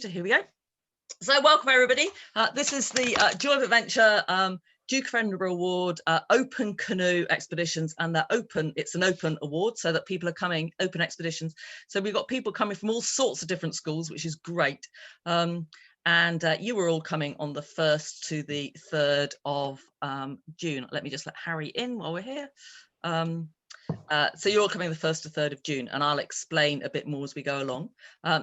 Here we go. So welcome everybody. This is the Joy of Adventure Duke of Edinburgh Award Open Canoe Expeditions, and they're open. It's an open award so that people are coming, open expeditions. So we've got people coming from all sorts of different schools, which is great. And you were all coming on the 1st to the 3rd of June. Let me just let Harry in while we're here. So you're all coming the 1st to 3rd of June, and I'll explain a bit more as we go along.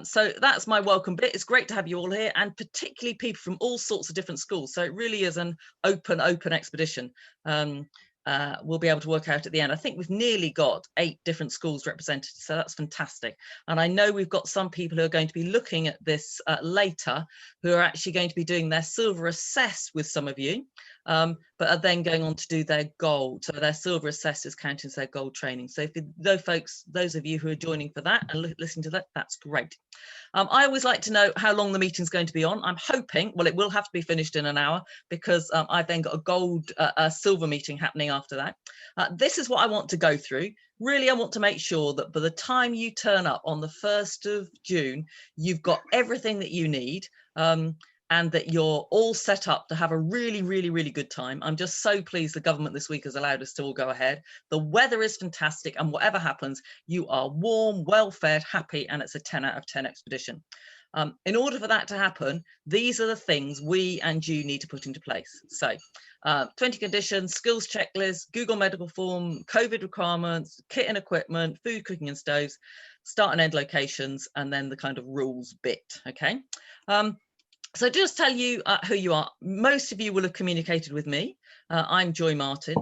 So that's my welcome bit. It's great to have you all here, and particularly people from all sorts of different schools. So it really is an open expedition. We'll be able to work out at the end. I think we've nearly got 8 different schools represented, so that's fantastic. And I know we've got some people who are going to be looking at this later, who are actually going to be doing their silver assess with some of you, but are then going on to do their gold. So their silver assess is counting as their gold training. So if those of you who are joining for that and listening to that, that's great. I always like to know how long the meeting's going to be on. I'm hoping, well, it will have to be finished in an hour, because I've then got a gold, silver meeting happening after that. This is what I want to go through. Really, I want to make sure that by the time you turn up on the 1st of June, you've got everything that you need. And that you're all set up to have a really, really, really good time. I'm just so pleased the government this week has allowed us to all go ahead. The weather is fantastic, and whatever happens, you are warm, well-fed, happy, and it's a 10 out of 10 expedition. In order for that to happen, these are the things we and you need to put into place. So 20 conditions, skills checklist, Google medical form, COVID requirements, kit and equipment, food, cooking and stoves, start and end locations, and then the kind of rules bit, okay? So just tell you who you are. Most of you will have communicated with me. I'm Joy Martin.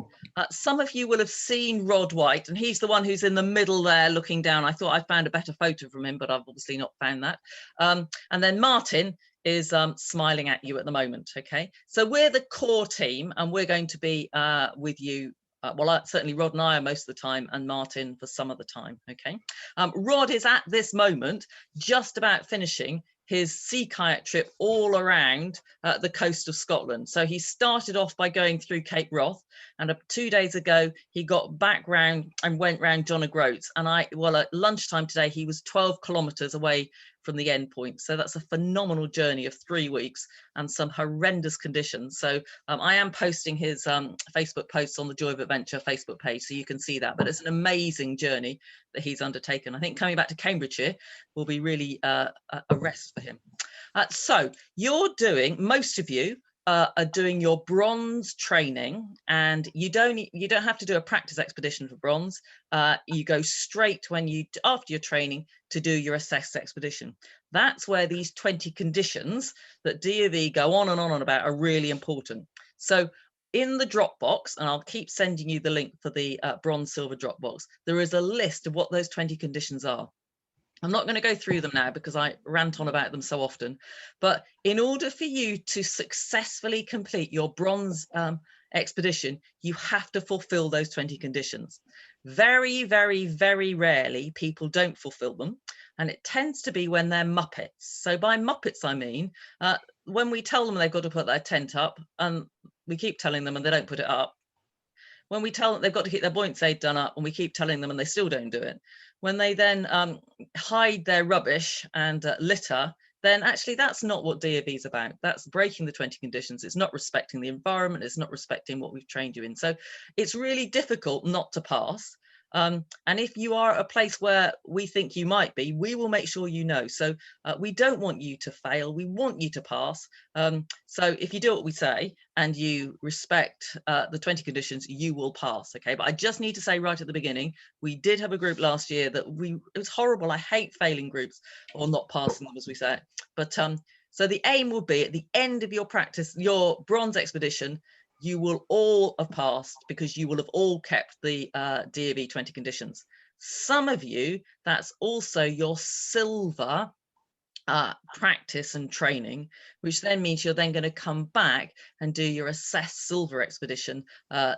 Some of you will have seen Rod White, and he's the one who's in the middle there looking down. I thought I found a better photo from him, but I've obviously not found that. And then Martin is smiling at you at the moment, okay? So we're the core team, and we're going to be with you. Well, certainly Rod and I are most of the time, and Martin for some of the time, okay? Rod is at this moment just about finishing his sea kayak trip all around the coast of Scotland. So he started off by going through Cape Wrath, and 2 days ago he got back round and went round John O'Groats. And well, at lunchtime today he was 12 kilometres away from the end point. So that's a phenomenal journey of 3 weeks and some horrendous conditions. So I am posting his Facebook posts on the Joy of Adventure Facebook page, so you can see that. But it's an amazing journey that he's undertaken. I think coming back to Cambridgeshire will be really a rest for him. So you're doing, most of you are doing your bronze training, and you don't have to do a practice expedition for bronze. You go straight after your training to do your assessed expedition. That's where these 20 conditions that DofE go on and on about are really important. So in the Dropbox, and I'll keep sending you the link for the bronze silver Dropbox, there is a list of what those 20 conditions are. I'm not going to go through them now because I rant on about them so often, but in order for you to successfully complete your bronze expedition, you have to fulfill those 20 conditions. Very, very, very rarely people don't fulfill them, and it tends to be when they're Muppets. So by Muppets, I mean, when we tell them they've got to put their tent up, and we keep telling them and they don't put it up. When we tell them they've got to keep their buoyant aid done up, and we keep telling them and they still don't do it. When they then hide their rubbish and litter, then actually that's not what DofE is about. That's breaking the 20 conditions. It's not respecting the environment. It's not respecting what we've trained you in. So it's really difficult not to pass. And if you are at a place where we think you might be, we will make sure you know. So we don't want you to fail. We want you to pass. So if you do what we say and you respect the 20 conditions, you will pass. Okay, but I just need to say right at the beginning, we did have a group last year that it was horrible. I hate failing groups or not passing them, as we say. But so the aim will be at the end of your practice, your bronze expedition, you will all have passed because you will have all kept the DofE 20 conditions. Some of you, that's also your silver practice and training, which then means you're then going to come back and do your assessed silver expedition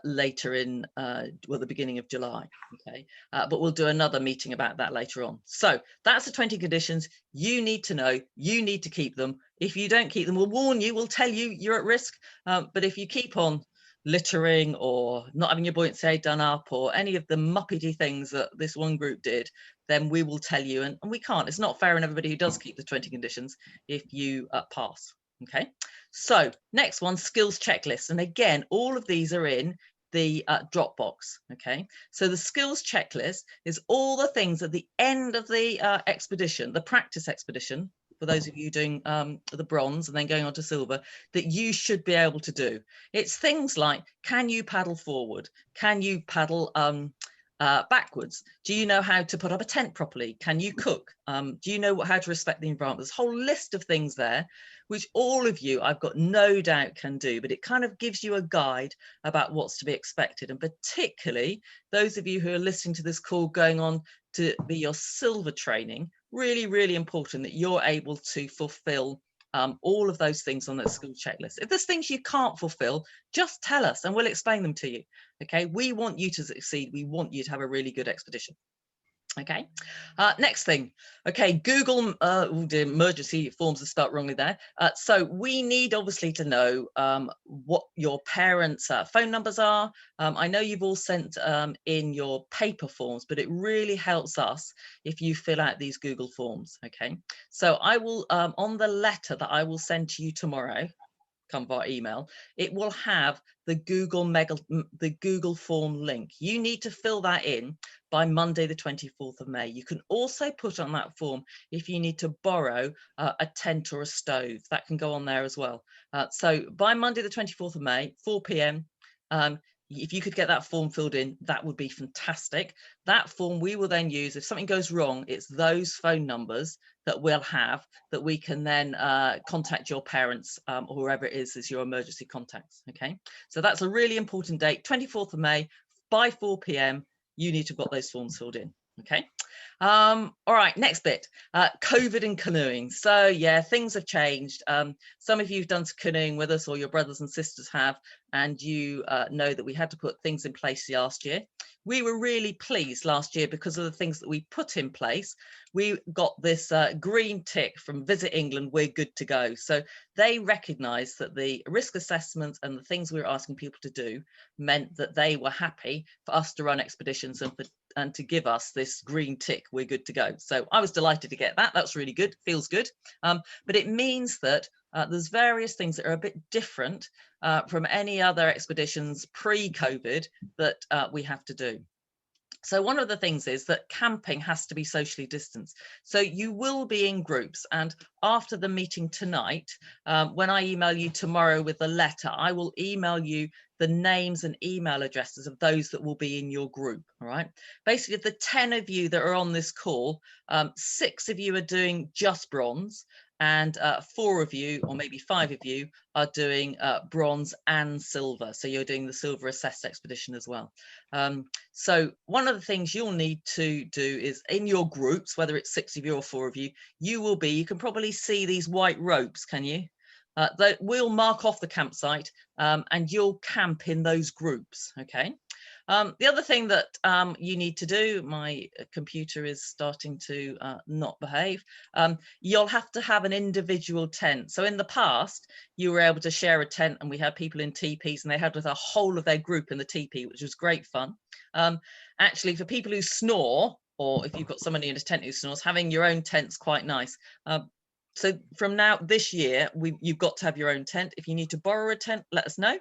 later in well, the beginning of July. Okay, but we'll do another meeting about that later on. So that's the 20 conditions you need to know. You need to keep them. If you don't keep them, we'll warn you, we'll tell you you're at risk. But if you keep on littering or not having your buoyancy aid done up or any of the muppety things that this one group did, then we will tell you, and we can't. It's not fair on everybody who does keep the 20 conditions if you pass. Okay, so next one, skills checklist. And again, all of these are in the Dropbox. Okay, so the skills checklist is all the things at the end of the expedition, the practice expedition, for those of you doing the bronze and then going on to silver, that you should be able to do. It's things like, can you paddle forward? Can you paddle backwards? Do you know how to put up a tent properly? Can you cook? Do you know how to respect the environment? There's a whole list of things there, which all of you, I've got no doubt, can do, but it kind of gives you a guide about what's to be expected. And particularly those of you who are listening to this call going on to be your silver training, really, really important that you're able to fulfill all of those things on that skill checklist. If there's things you can't fulfill, just tell us and we'll explain them to you. Okay, we want you to succeed. We want you to have a really good expedition. Okay, next thing. Okay, Google the emergency forms are spelt wrongly there. So we need obviously to know what your parents' phone numbers are. I know you've all sent in your paper forms, but it really helps us if you fill out these Google forms. Okay, so I will on the letter that I will send to you tomorrow, come via email, it will have the Google form link. You need to fill that in by Monday the 24th of May. You can also put on that form if you need to borrow a tent or a stove. That can go on there as well. So by Monday the 24th of May, 4 p.m, if you could get that form filled in, that would be fantastic. That form we will then use, if something goes wrong, it's those phone numbers that we'll have that we can then contact your parents or whoever it is as your emergency contacts. Okay, so that's a really important date, 24th of May, by 4 p.m. you need to have got those forms filled in. Okay, all right, next bit, COVID and canoeing. So yeah, things have changed. Some of you have done canoeing with us, or your brothers and sisters have, and you know that we had to put things in place last year. We were really pleased last year because of the things that we put in place. We got this green tick from Visit England, we're good to go. So they recognised that the risk assessment and the things we were asking people to do meant that they were happy for us to run expeditions and to give us this green tick, we're good to go. So I was delighted to get that. That's really good, feels good. But it means that there's various things that are a bit different from any other expeditions pre-COVID that we have to do. So one of the things is that camping has to be socially distanced. So you will be in groups, and after the meeting tonight, when I email you tomorrow with the letter, I will email you the names and email addresses of those that will be in your group. All right, basically the 10 of you that are on this call, 6 of you are doing just bronze, and 4 of you, or maybe 5 of you, are doing bronze and silver. So you're doing the silver assessed expedition as well. So one of the things you'll need to do is in your groups, whether it's 6 of you or 4 of you, you can probably see these white ropes, can you? That we'll mark off the campsite and you'll camp in those groups, okay? The other thing that you need to do, my computer is starting to not behave, you'll have to have an individual tent. So in the past, you were able to share a tent, and we had people in teepees, and they had the whole of their group in the teepee, which was great fun. Actually, for people who snore, or if you've got somebody in a tent who snores, having your own tent's quite nice. So from now, this year, you've got to have your own tent. If you need to borrow a tent, let us know.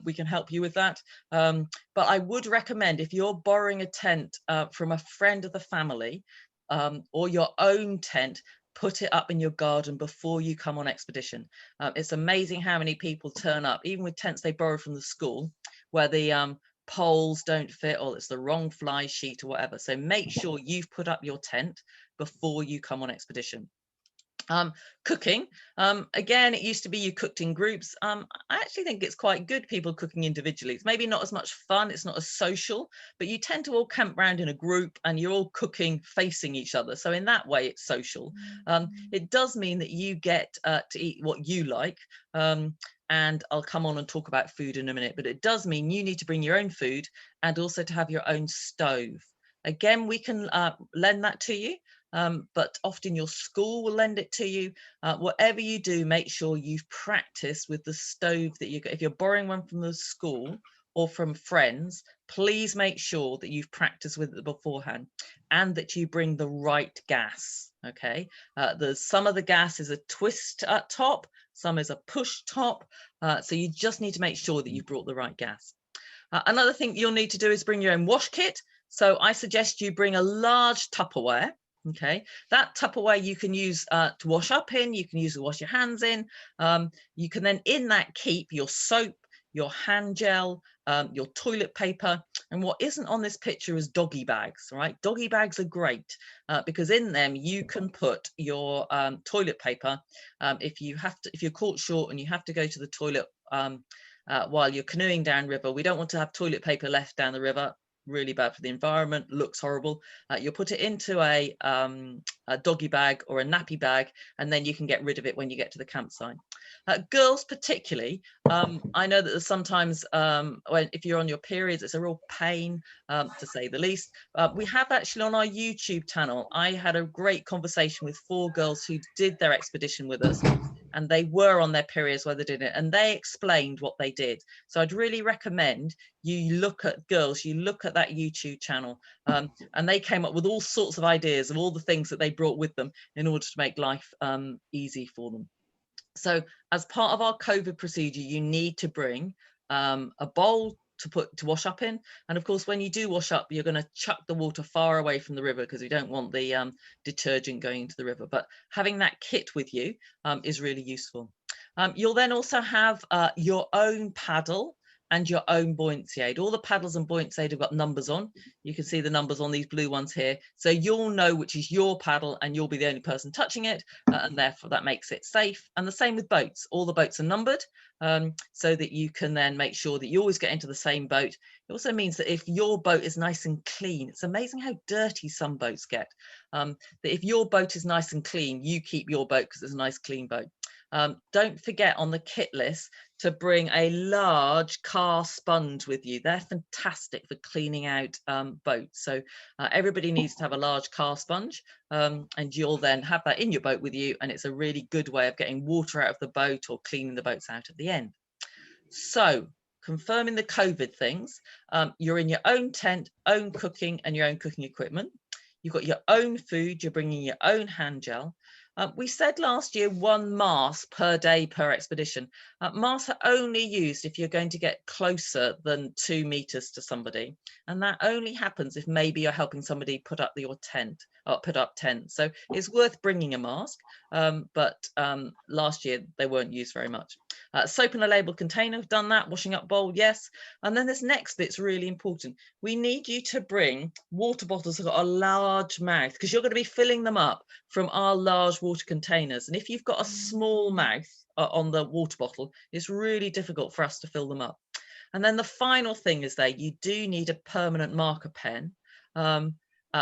We can help you with that. But I would recommend, if you're borrowing a tent from a friend of the family or your own tent, put it up in your garden before you come on expedition. It's amazing how many people turn up, even with tents they borrow from the school, where the poles don't fit, or it's the wrong fly sheet or whatever. So make sure you've put up your tent before you come on expedition. Cooking, again, it used to be you cooked in groups. I actually think it's quite good people cooking individually. It's maybe not as much fun, it's not as social, but you tend to all camp around in a group and you're all cooking facing each other. So in that way, it's social. It does mean that you get to eat what you like. And I'll come on and talk about food in a minute, but it does mean you need to bring your own food and also to have your own stove. Again, we can lend that to you. but often your school will lend it to you. Whatever you do, make sure you've practiced with the stove that you get. If you're borrowing one from the school or from friends, please make sure that you've practiced with it beforehand and that you bring the right gas. Okay, some of the gas is a twist top, some is a push top, so you just need to make sure that you've brought the right gas. Another thing you'll need to do is bring your own wash kit. So I suggest you bring a large Tupperware. Okay, that Tupperware you can use to wash up in, you can use to wash your hands in. You can then in that keep your soap, your hand gel, your toilet paper, and what isn't on this picture is doggy bags, right? Doggy bags are great because in them you can put your toilet paper. If you're caught short and you have to go to the toilet while you're canoeing downriver, we don't want to have toilet paper left down the river. Really bad for the environment, looks horrible. You'll put it into a doggy bag or a nappy bag, and then you can get rid of it when you get to the campsite. Girls particularly, I know that there's sometimes if you're on your periods, it's a real pain, to say the least. We have actually on our YouTube channel, I had a great conversation with 4 girls who did their expedition with us, and they were on their periods while they did it, and they explained what they did. So I'd really recommend you look at that YouTube channel, and they came up with all sorts of ideas of all the things that they brought with them in order to make life easy for them. So as part of our COVID procedure, you need to bring a bowl to wash up in, and of course when you do wash up, you're going to chuck the water far away from the river because we don't want the detergent going into the river. But having that kit with you is really useful. You'll then also have your own paddle and your own buoyancy aid. All the paddles and buoyancy aid have got numbers on. You can see the numbers on these blue ones here. So you'll know which is your paddle and you'll be the only person touching it. And therefore that makes it safe. And the same with boats. All the boats are numbered so that you can then make sure that you always get into the same boat. It also means that if your boat is nice and clean, it's amazing how dirty some boats get. That if your boat is nice and clean, you keep your boat because it's a nice clean boat. Don't forget on the kit list to bring a large car sponge with you. They're fantastic for cleaning out boats. So everybody needs to have a large car sponge, and you'll then have that in your boat with you, and it's a really good way of getting water out of the boat or cleaning the boats out at the end. So confirming the COVID things, you're in your own tent, own cooking and your own cooking equipment. You've got your own food, you're bringing your own hand gel. We said last year 1 mask per day per expedition. Masks are only used if you're going to get closer than 2 meters to somebody. And that only happens if maybe you're helping somebody put up your tent or put up tents. So it's worth bringing a mask, but last year they weren't used very much. Soap in a labeled container, we've done that. Washing up bowl, yes. And then this next bit's really important. We need you to bring water bottles that have got a large mouth because you're going to be filling them up from our large water containers. And if you've got a small mouth on the water bottle, it's really difficult for us to fill them up. And then the final thing is that you do need a permanent marker pen.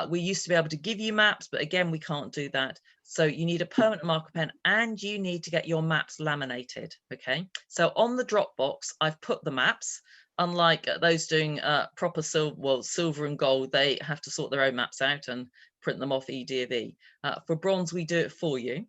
We used to be able to give you maps, but again, we can't do that. So you need a permanent marker pen and you need to get your maps laminated. Okay, so on the Dropbox, I've put the maps. Unlike those doing proper silver and gold, they have to sort their own maps out and print them off EDV. For bronze, we do it for you,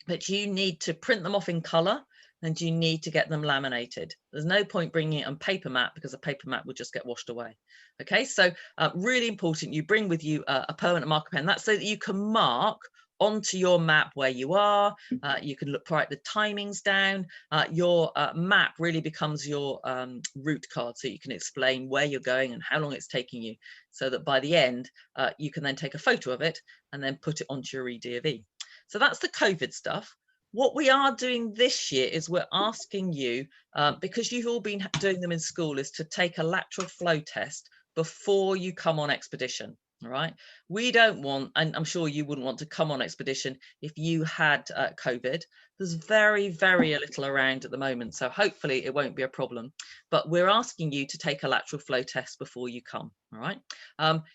but you need to print them off in color and you need to get them laminated. There's no point bringing it on paper map because a paper map would just get washed away. Okay, so really important, you bring with you a permanent marker pen. That's so that you can mark onto your map where you are. You can write the timings down. Your map really becomes your route card, so you can explain where you're going and how long it's taking you, so that by the end you can then take a photo of it and then put it onto your EDV. So that's the COVID stuff. What we are doing this year is we're asking you, because you've all been doing them in school, is to take a lateral flow test before you come on expedition. All right, we don't want, and I'm sure you wouldn't want to come on expedition if you had COVID. There's very, very little around at the moment, so hopefully it won't be a problem. But we're asking you to take a lateral flow test before you come. All right,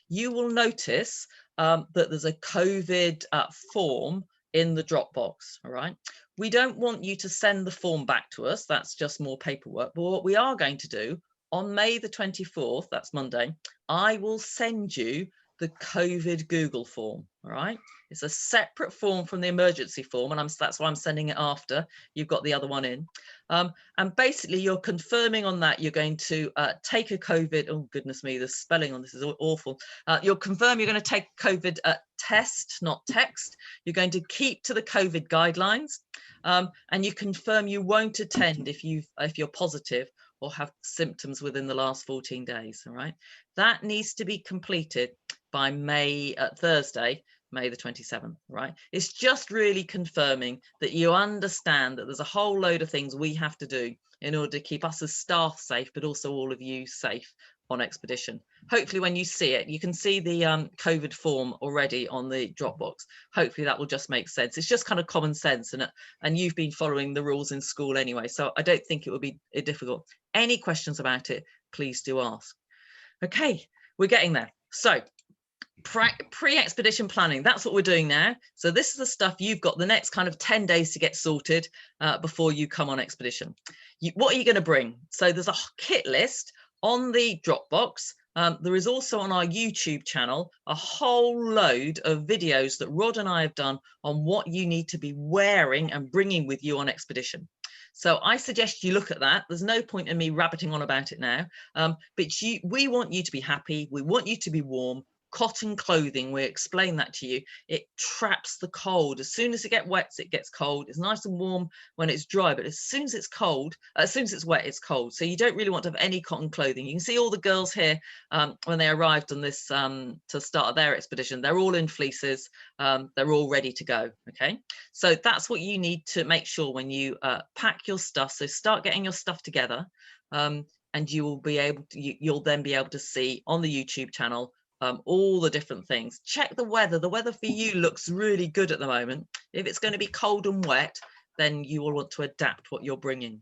you will notice that there's a COVID form in the Dropbox. All right, we don't want you to send the form back to us. That's just more paperwork. But what we are going to do on May the 24th, that's Monday, I will send you the COVID Google form. All right, it's a separate form from the emergency form, and that's why I'm sending it after you've got the other one in. And basically you're confirming on that you're going to take a COVID, oh goodness me, the spelling on this is awful. You'll confirm you're going to take a COVID test, not text. You're going to keep to the COVID guidelines, and you confirm you won't attend if you're positive or have symptoms within the last 14 days. All right, that needs to be completed by Thursday, May the 27th, right? It's just really confirming that you understand that there's a whole load of things we have to do in order to keep us as staff safe, but also all of you safe on expedition. Hopefully when you see it, you can see the COVID form already on the Dropbox. Hopefully that will just make sense. It's just kind of common sense, and you've been following the rules in school anyway, so I don't think it would be difficult. Any questions about it, please do ask. Okay, we're getting there. So pre-expedition planning, that's what we're doing now. So this is the stuff you've got the next kind of 10 days to get sorted before you come on expedition. What are you going to bring? So there's a kit list on the Dropbox. There is also on our YouTube channel a whole load of videos that Rod and I have done on what you need to be wearing and bringing with you on expedition. So I suggest you look at that. There's no point in me rabbiting on about it now, but we want you to be happy. We want you to be warm. Cotton clothing, we explain that to you. It traps the cold. As soon as it gets wet, it gets cold. It's nice and warm when it's dry, but as soon as it's cold, as soon as it's wet, it's cold. So you don't really want to have any cotton clothing. You can see all the girls here when they arrived on this to start their expedition. They're all in fleeces. They're all ready to go. Okay, so that's what you need to make sure when you pack your stuff. So start getting your stuff together, and you will be able to. You'll then be able to see on the YouTube channel all the different things. Check the weather. The weather for you looks really good at the moment. If it's going to be cold and wet, then you will want to adapt what you're bringing.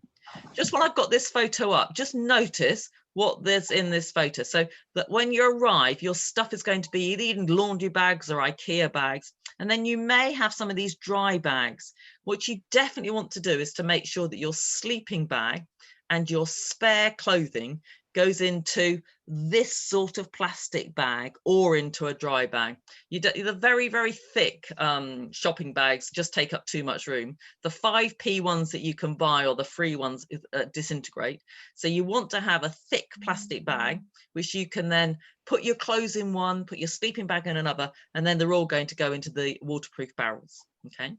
Just while I've got this photo up, just notice what there's in this photo. So that when you arrive, your stuff is going to be either laundry bags or IKEA bags. And then you may have some of these dry bags. What you definitely want to do is to make sure that your sleeping bag and your spare clothing goes into this sort of plastic bag or into a dry bag. The very, very thick shopping bags just take up too much room. The 5p ones that you can buy or the free ones disintegrate. So you want to have a thick plastic bag, which you can then put your clothes in one, put your sleeping bag in another, and then they're all going to go into the waterproof barrels. Okay.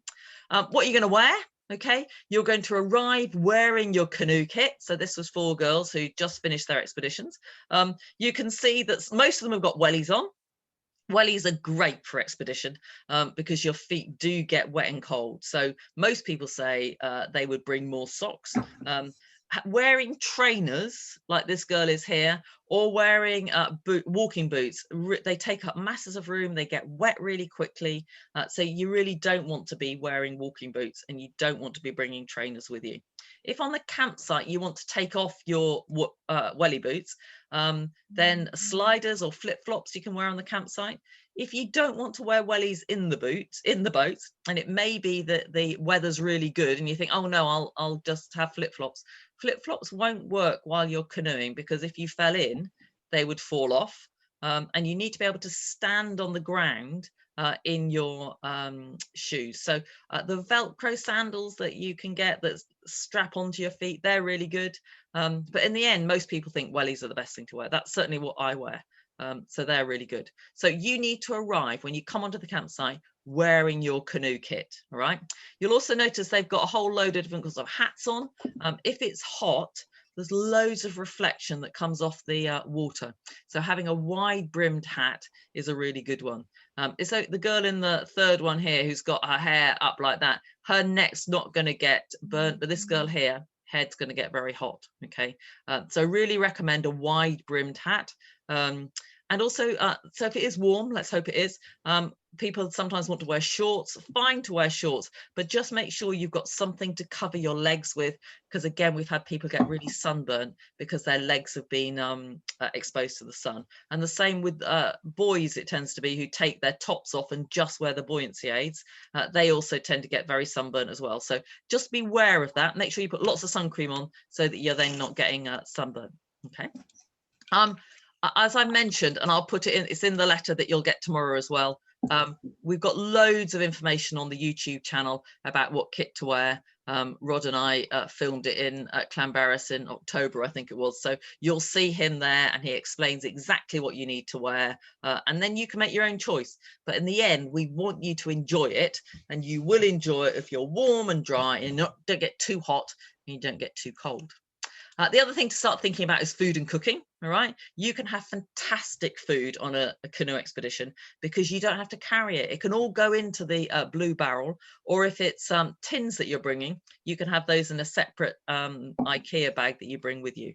What are you going to wear? Okay, you're going to arrive wearing your canoe kit. So this was 4 girls who just finished their expeditions. You can see that most of them have got wellies on. Wellies are great for expedition because your feet do get wet and cold. So most people say they would bring more socks. Wearing trainers like this girl is here, or wearing walking boots, they take up masses of room, they get wet really quickly, so you really don't want to be wearing walking boots, and you don't want to be bringing trainers with you. If on the campsite you want to take off your welly boots, then sliders or flip-flops you can wear on the campsite. If you don't want to wear wellies in the boat, and it may be that the weather's really good and you think, oh no, I'll just have flip-flops. Flip-flops won't work while you're canoeing, because if you fell in, they would fall off, and you need to be able to stand on the ground in your shoes. So the Velcro sandals that you can get that strap onto your feet, they're really good. But in the end, most people think wellies are the best thing to wear. That's certainly what I wear. So they're really good. So you need to arrive when you come onto the campsite wearing your canoe kit. All right. You'll also notice they've got a whole load of different kinds of hats on. If it's hot, there's loads of reflection that comes off the water. So having a wide brimmed hat is a really good one. So the girl in the 3rd one here who's got her hair up like that, her neck's not going to get burnt, but this girl here, head's going to get very hot. Okay. So really recommend a wide brimmed hat. And also, so if it is warm, let's hope it is, people sometimes want to wear shorts. Fine to wear shorts, but just make sure you've got something to cover your legs with, because again, we've had people get really sunburnt because their legs have been exposed to the sun. And the same with boys, it tends to be, who take their tops off and just wear the buoyancy aids. They also tend to get very sunburnt as well. So just be aware of that. Make sure you put lots of sun cream on so that you're then not getting sunburnt. Okay. as I mentioned, and I'll put it in, it's in the letter that you'll get tomorrow as well. We've got loads of information on the YouTube channel about what kit to wear. Rod and I filmed it in Clanbarris in October, I think it was. So you'll see him there and he explains exactly what you need to wear. And then you can make your own choice. But in the end, we want you to enjoy it, and you will enjoy it if you're warm and dry and don't get too hot and you don't get too cold. The other thing to start thinking about is food and cooking. All right, you can have fantastic food on a canoe expedition because you don't have to carry it. It can all go into the blue barrel, or if it's tins that you're bringing, you can have those in a separate IKEA bag that you bring with you.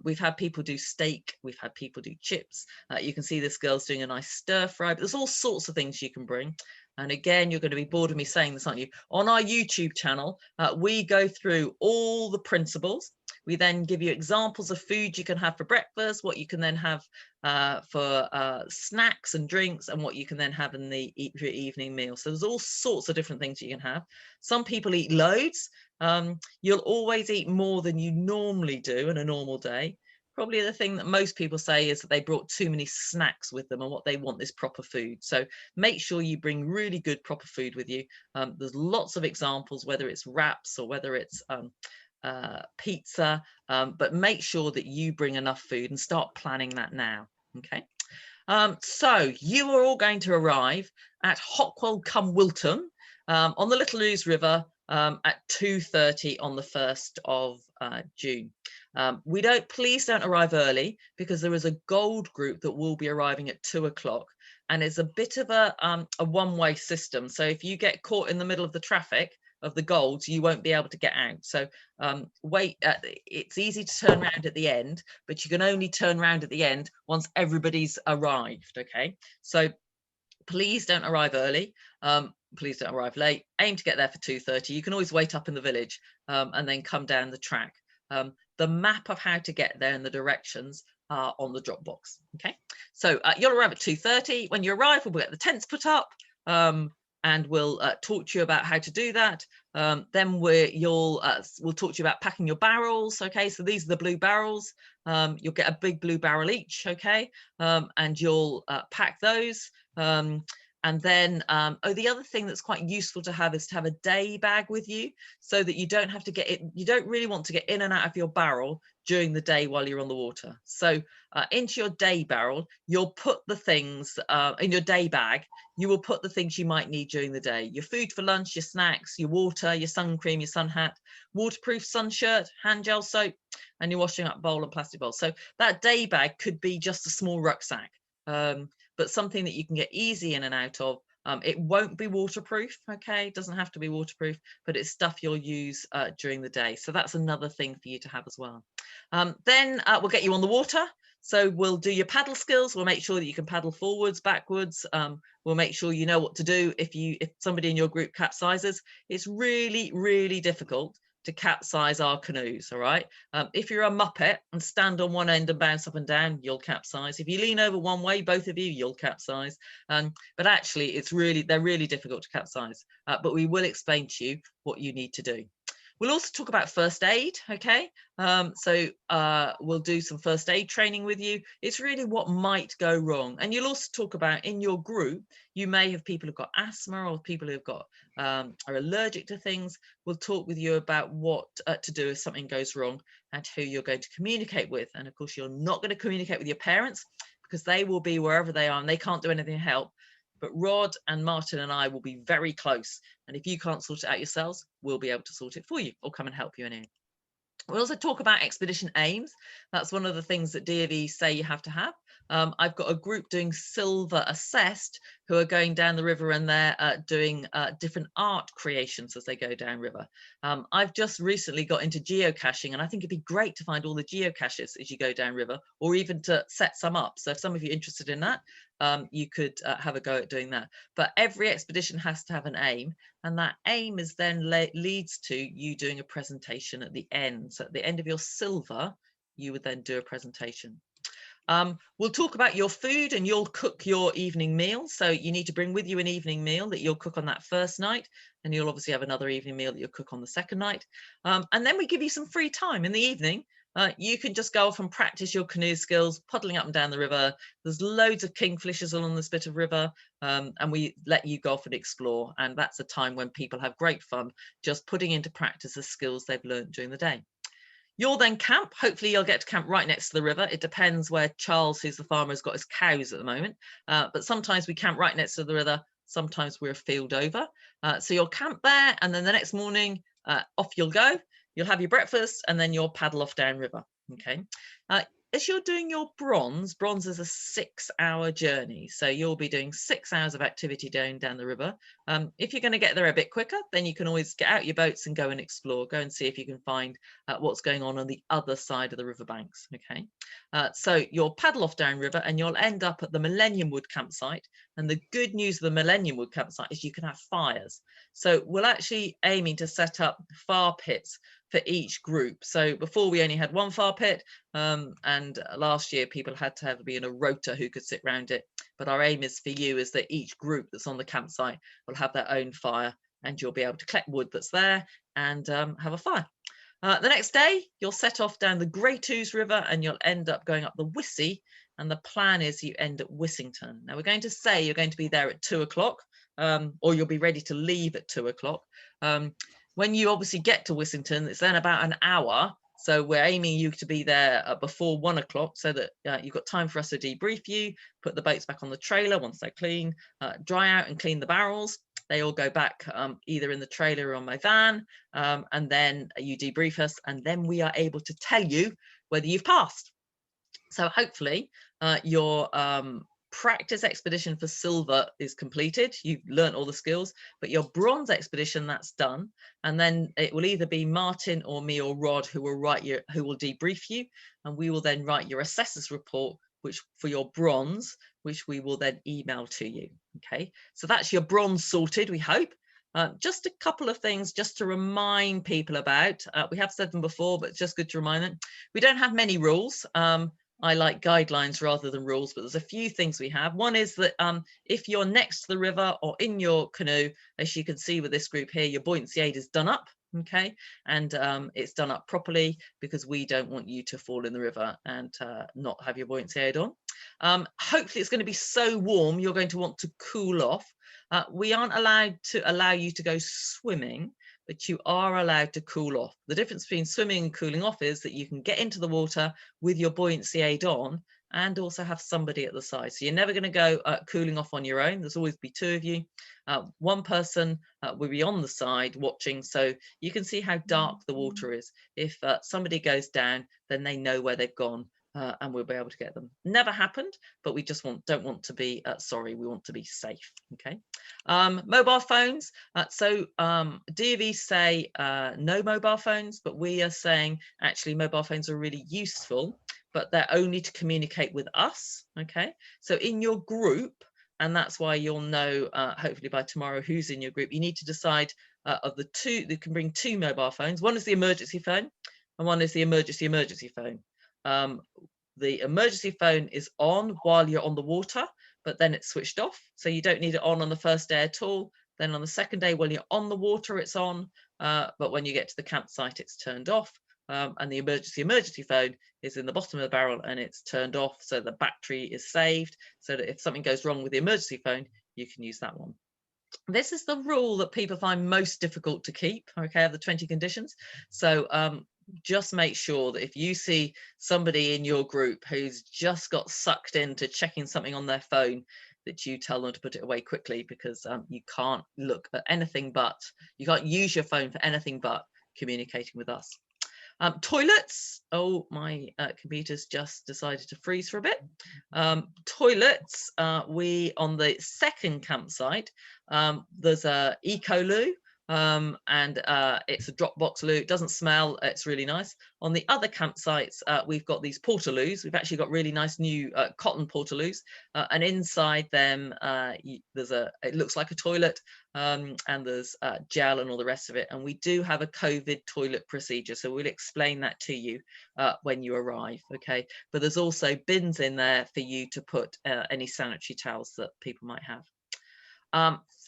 We've had people do steak, we've had people do chips. You can see this girl's doing a nice stir fry, but there's all sorts of things you can bring. And again, you're going to be bored of me saying this, aren't you? On our YouTube channel, we go through all the principles. We then give you examples of food you can have for breakfast, what you can then have for snacks and drinks, and what you can then have in the evening meal. So there's all sorts of different things you can have. Some people eat loads. You'll always eat more than you normally do in a normal day. Probably the thing that most people say is that they brought too many snacks with them, and what they want is proper food. So make sure you bring really good proper food with you. There's lots of examples, whether it's wraps or whether it's pizza, but make sure that you bring enough food and start planning that now. Okay. So you are all going to arrive at Hockwell cum Wilton on the Little Ouse River at 2:30 on the 1st of June. Please don't arrive early, because there is a gold group that will be arriving at 2 o'clock, and it's a bit of a one-way system. So if you get caught in the middle of the traffic of the golds, you won't be able to get out. So wait, it's easy to turn around at the end, but you can only turn around at the end once everybody's arrived. Okay, so please don't arrive early. Please don't arrive late. Aim to get there for 2:30. You can always wait up in the village and then come down the track. The map of how to get there and the directions are on the Dropbox. Okay, so you'll arrive at 2:30. When you arrive, we'll get the tents put up and we'll talk to you about how to do that. Then we'll talk to you about packing your barrels. Okay, so these are the blue barrels. You'll get a big blue barrel each. Okay, and you'll pack those. And then, the other thing that's quite useful to have is to have a day bag with you, so that you don't have to get it. You don't really want to get in and out of your barrel during the day while you're on the water. So into your day barrel, you'll put the things in your day bag. You will put the things you might need during the day: your food for lunch, your snacks, your water, your sun cream, your sun hat, waterproof sun shirt, hand gel soap, and your washing up bowl and plastic bowl. So that day bag could be just a small rucksack. But something that you can get easy in and out of. It won't be waterproof, okay? It doesn't have to be waterproof, but it's stuff you'll use during the day. So that's another thing for you to have as well. Then we'll get you on the water. So we'll do your paddle skills. We'll make sure that you can paddle forwards, backwards. We'll make sure you know what to do if somebody in your group capsizes. It's really, really difficult to capsize our canoes. All right, if you're a muppet and stand on one end and bounce up and down, you'll capsize. If you lean over one way, both of you, you'll capsize. But actually they're really difficult to capsize, but we will explain to you what you need to do. We'll also talk about first aid. Okay, so we'll do some first aid training with you. It's really what might go wrong. And you'll also talk about, in your group, you may have people who've got asthma or people who've got are allergic to things. We'll talk with you about what to do if something goes wrong and who you're going to communicate with. And of course, you're not going to communicate with your parents, because they will be wherever they are and they can't do anything to help. But Rod and Martin and I will be very close. And if you can't sort it out yourselves, we'll be able to sort it for you or come and help you in it. We'll also talk about expedition aims. That's one of the things that DFE say you have to have. I've got a group doing silver assessed who are going down the river, and they're doing different art creations as they go down river. I've just recently got into geocaching, and I think it'd be great to find all the geocaches as you go down river, or even to set some up. So if some of you are interested in that, you could have a go at doing that. But every expedition has to have an aim, and that aim is then leads to you doing a presentation at the end. So at the end of your silver, you would then do a presentation. We'll talk about your food, and you'll cook your evening meal. So you need to bring with you an evening meal that you'll cook on that first night, and you'll obviously have another evening meal that you'll cook on the second night. And then we give you some free time in the evening you can just go off and practice your canoe skills, puddling up and down the river. There's loads of kingfishers along this bit of river, and we let you go off and explore. And that's a time when people have great fun just putting into practice the skills they've learned during the day. You'll then camp. Hopefully you'll get to camp right next to the river. It depends where Charles, who's the farmer, has got his cows at the moment. But sometimes we camp right next to the river. Sometimes we're a field over. So you'll camp there, and then the next morning off you'll go. You'll have your breakfast, and then you'll paddle off downriver. Okay. As you're doing your bronze is a 6-hour journey. So you'll be doing 6 hours of activity down the river. If you're going to get there a bit quicker, then you can always get out your boats and go and explore, go and see if you can find what's going on the other side of the riverbanks. Okay. So you'll paddle off downriver and you'll end up at the Millennium Wood campsite. And the good news of the Millennium Wood campsite is you can have fires. So we're actually aiming to set up fire pits for each group. So before we only had one fire pit, and last year people had to be in a rota who could sit around it. But our aim is for you is that each group that's on the campsite will have their own fire, and you'll be able to collect wood that's there and have a fire. The next day, you'll set off down the Great Ouse River and you'll end up going up the Wissey. And the plan is you end at Wissington. Now we're going to say you're going to be there at 2 o'clock, or you'll be ready to leave at 2 o'clock. When you obviously get to Wissington, it's then about an hour. So we're aiming you to be there before 1 o'clock so that you've got time for us to debrief you, put the boats back on the trailer once they're clean, dry out and clean the barrels. They all go back either in the trailer or on my van, and then you debrief us, and then we are able to tell you whether you've passed. So hopefully your practice expedition for silver is completed. You've learned all the skills, but your bronze expedition, that's done. And then it will either be Martin or me or Rod who will debrief you, and we will then write your assessor's report, which for your bronze, which we will then email to you. Okay, so that's your bronze sorted, we hope. Just a couple of things just to remind people about. We have said them before, but it's just good to remind them. We don't have many rules. I like guidelines rather than rules, but there's a few things we have. One is that if you're next to the river or in your canoe, as you can see with this group here, your buoyancy aid is done up. Okay, and it's done up properly because we don't want you to fall in the river and not have your buoyancy aid on. Hopefully it's going to be so warm you're going to want to cool off. We aren't allowed to allow you to go swimming, but you are allowed to cool off. The difference between swimming and cooling off is that you can get into the water with your buoyancy aid on and also have somebody at the side. So you're never going to go cooling off on your own. There's always be two of you. One person will be on the side watching, so you can see how dark the water is. If somebody goes down, then they know where they've gone. And we'll be able to get them. Never happened, but we just don't want to be sorry. We want to be safe. Okay. Mobile phones. DV say no mobile phones, but we are saying actually mobile phones are really useful, but they're only to communicate with us. Okay. So in your group, and that's why you'll know hopefully by tomorrow who's in your group. You need to decide of the two. You can bring two mobile phones. One is the emergency phone, and one is the emergency phone. The emergency phone is on while you're on the water, but then it's switched off. So you don't need it on the first day at all. Then on the second day, when you're on the water, it's on. But when you get to the campsite, it's turned off. And the emergency phone is in the bottom of the barrel and it's turned off. So the battery is saved so that if something goes wrong with the emergency phone, you can use that one. This is the rule that people find most difficult to keep, okay, of the 20 conditions. So just make sure that if you see somebody in your group who's just got sucked into checking something on their phone, that you tell them to put it away quickly, because you can't look at anything but, you can't use your phone for anything but communicating with us. Toilets. Oh, my computer's just decided to freeze for a bit. Toilets, we on the second campsite, there's a eco-loo. And it's a drop box loo. It doesn't smell. It's really nice. On the other campsites, we've got these portaloos. We've actually got really nice new cotton portaloos, and inside them it looks like a toilet, and there's gel and all the rest of it. And we do have a COVID toilet procedure, so we'll explain that to you when you arrive. Okay, but there's also bins in there for you to put any sanitary towels that people might have.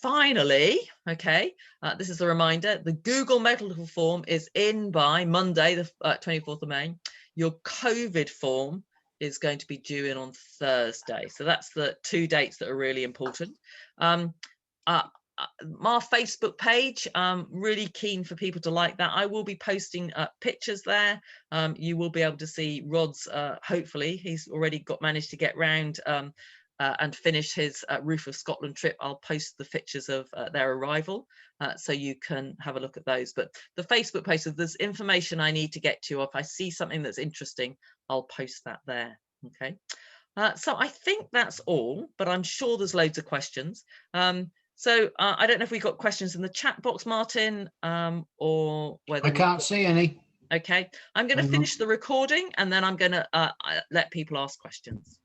Finally, okay, this is a reminder, the Google medical form is in by Monday, the 24th of May. Your COVID form is going to be due in on Thursday. So that's the 2 dates that are really important. My Facebook page, really keen for people to like that. I will be posting pictures there. You will be able to see Rod's, hopefully he's already managed to get round and finish his Roof of Scotland trip. I'll post the pictures of their arrival, so you can have a look at those. But the Facebook page, if there's information I need to get to, or if I see something that's interesting, I'll post that there. Okay. So I think that's all, but I'm sure there's loads of questions. So I don't know if we got questions in the chat box, Martin, or whether I can't see any. Okay, I'm going to finish the recording and then I'm going to let people ask questions.